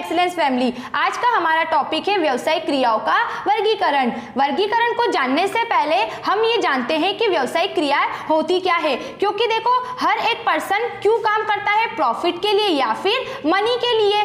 Excellence family. आज का हमारा टॉपिक है व्यवसायिक क्रियाओं का वर्गीकरण। वर्गीकरण को जानने से पहले हम ये जानते हैं कि व्यवसायिक क्रियाएं होती क्या है, क्योंकि देखो हर एक पर्सन क्यों काम करता है, प्रॉफिट के लिए या फिर मनी के लिए।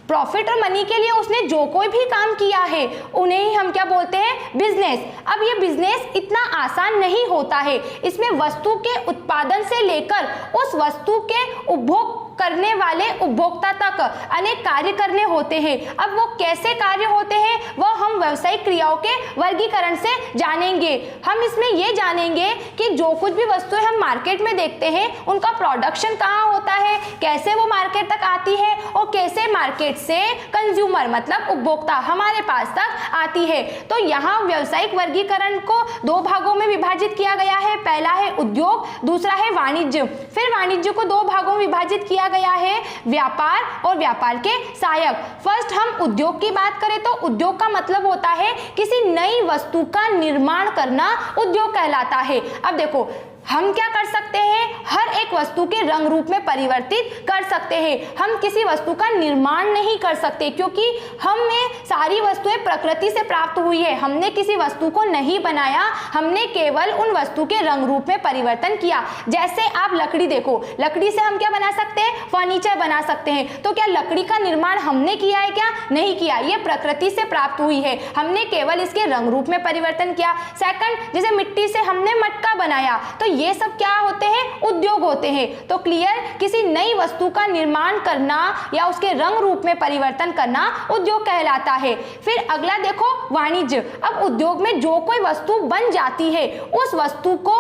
प्रॉफिट और मनी के लिए उसने जो कोई भी काम किया है उन्हें ही हम क्या बोलते हैं, बिजनेस। अब ये बिजनेस इतना आसान नहीं होता है, इसमें वस्तु के उत्पादन से लेकर उस वस्तु के उपभोग करने वाले उपभोक्ता तक अनेक कार्य करने होते हैं। अब वो कैसे कार्य होते हैं वो हम व्यवसायिक क्रियाओं के वर्गीकरण से जानेंगे। हम इसमें ये जानेंगे कि जो कुछ भी वस्तुएं हम मार्केट में देखते हैं उनका प्रोडक्शन कहाँ होता है, कैसे वो मार्केट तक आती है और कैसे मार्केट से कंज्यूमर मतलब उपभोक्ता हमारे पास तक आती है। तो यहाँ व्यवसायिक वर्गीकरण को दो भागों में विभाजित किया गया है। पहला है उद्योग, दूसरा है वाणिज्य। फिर वाणिज्य को दो भागों में विभाजित किया गया है, व्यापार और व्यापार के सहायक। फर्स्ट हम उद्योग की बात करें तो उद्योग का मतलब होता है किसी नई वस्तु का निर्माण करना उद्योग कहलाता है। अब देखो हम क्या कर सकते हैं, हर एक वस्तु के रंग रूप में परिवर्तित कर सकते हैं। हम किसी वस्तु का निर्माण नहीं कर सकते क्योंकि हमें सारी वस्तुएं प्रकृति से प्राप्त हुई है। हमने किसी वस्तु को नहीं बनाया, हमने केवल उन वस्तु के रंग रूप में परिवर्तन किया। जैसे आप लकड़ी देखो, लकड़ी से हम क्या बना सकते हैं, फर्नीचर बना सकते हैं। तो क्या लकड़ी का निर्माण हमने किया है, क्या नहीं किया, ये प्रकृति से प्राप्त हुई है, हमने केवल इसके रंग रूप में परिवर्तन किया। सेकंड, जैसे मिट्टी से हमने मटका बनाया, तो ये सब क्या होते हैं, उद्योग होते हैं। तो क्लियर, किसी नई वस्तु का निर्माण करना या उसके रंग रूप में परिवर्तन करना उद्योग कहलाता है। फिर अगला देखो वाणिज्य। अब उद्योग में जो कोई वस्तु बन जाती है उस वस्तु को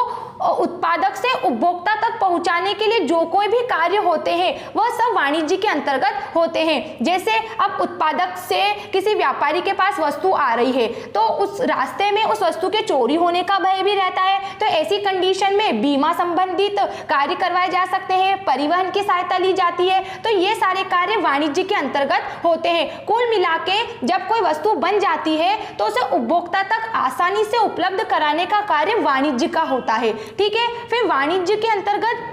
उत्पादक से उपभोक्ता तक पहुंचाने के लिए जो कोई भी कार्य होते हैं वह सब वाणिज्य के अंतर्गत होते हैं। जैसे अब उत्पादक से किसी व्यापारी के पास वस्तु आ रही है तो उस रास्ते में उस वस्तु के चोरी होने का भय भी रहता है, तो ऐसी कंडीशन में बीमा संबंधित कार्य करवाए जा सकते हैं, परिवहन की सहायता ली जाती है। तो ये सारे कार्य वाणिज्य के अंतर्गत होते हैं। कुल मिला के जब कोई वस्तु बन जाती है तो उसे उपभोक्ता तक आसानी से उपलब्ध कराने का कार्य वाणिज्य का होता है। ठीक है, फिर वाणिज्य के अंतर्गत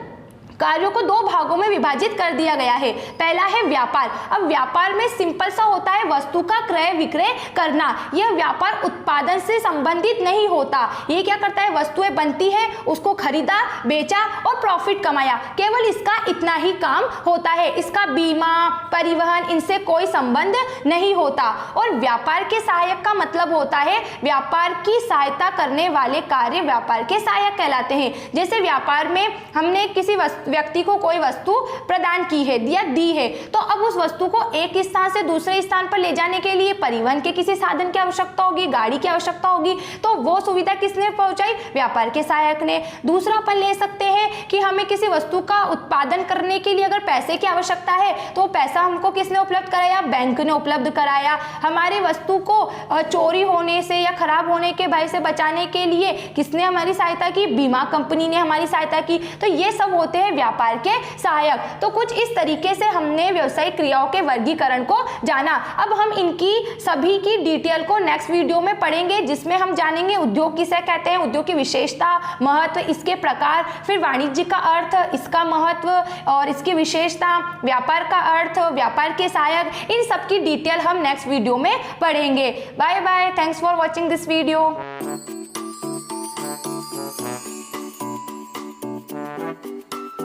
कार्यों को दो भागों में विभाजित कर दिया गया है। पहला है व्यापार। अब व्यापार में सिंपल सा होता है वस्तु का क्रय विक्रय करना। यह व्यापार उत्पादन से संबंधित नहीं होता। ये क्या करता है, वस्तुएं बनती है, उसको खरीदा, बेचा और प्रॉफिट कमाया, केवल इसका इतना ही काम होता है। इसका बीमा, परिवहन इनसे कोई संबंध नहीं होता। और व्यापार के सहायक का मतलब होता है व्यापार की सहायता करने वाले कार्य व्यापार के सहायक कहलाते हैं। जैसे व्यापार में हमने किसी व्यक्ति को कोई वस्तु प्रदान की है या दी है, तो अब उस वस्तु को एक स्थान से दूसरे स्थान पर ले जाने के लिए परिवहन के किसी साधन की आवश्यकता होगी, गाड़ी की आवश्यकता होगी। तो वो सुविधा किसने पहुंचाई, व्यापार के सहायक ने। दूसरा अपन ले सकते हैं कि हमें किसी वस्तु का उत्पादन करने के लिए अगर पैसे की आवश्यकता है तो पैसा हमको किसने उपलब्ध कराया, बैंक ने उपलब्ध कराया। हमारी वस्तु को चोरी होने से या खराब होने के भय से बचाने के लिए किसने हमारी सहायता की, बीमा कंपनी ने हमारी सहायता की। तो ये सब होते हैं व्यापार के सहायक। तो कुछ इस तरीके से हमने व्यवसायिक क्रियाओं के वर्गीकरण को जाना। अब हम इनकी सभी की डिटेल को नेक्स्ट वीडियो में पढ़ेंगे, जिसमें हम जानेंगे उद्योग किसे कहते हैं, उद्योग की विशेषता, महत्व, इसके प्रकार, फिर वाणिज्य का अर्थ, इसका महत्व और इसकी विशेषता, व्यापार का अर्थ, व्यापार के सहायक, इन सब की डिटेल हम नेक्स्ट वीडियो में पढ़ेंगे। Bye bye, thanks for watching this video.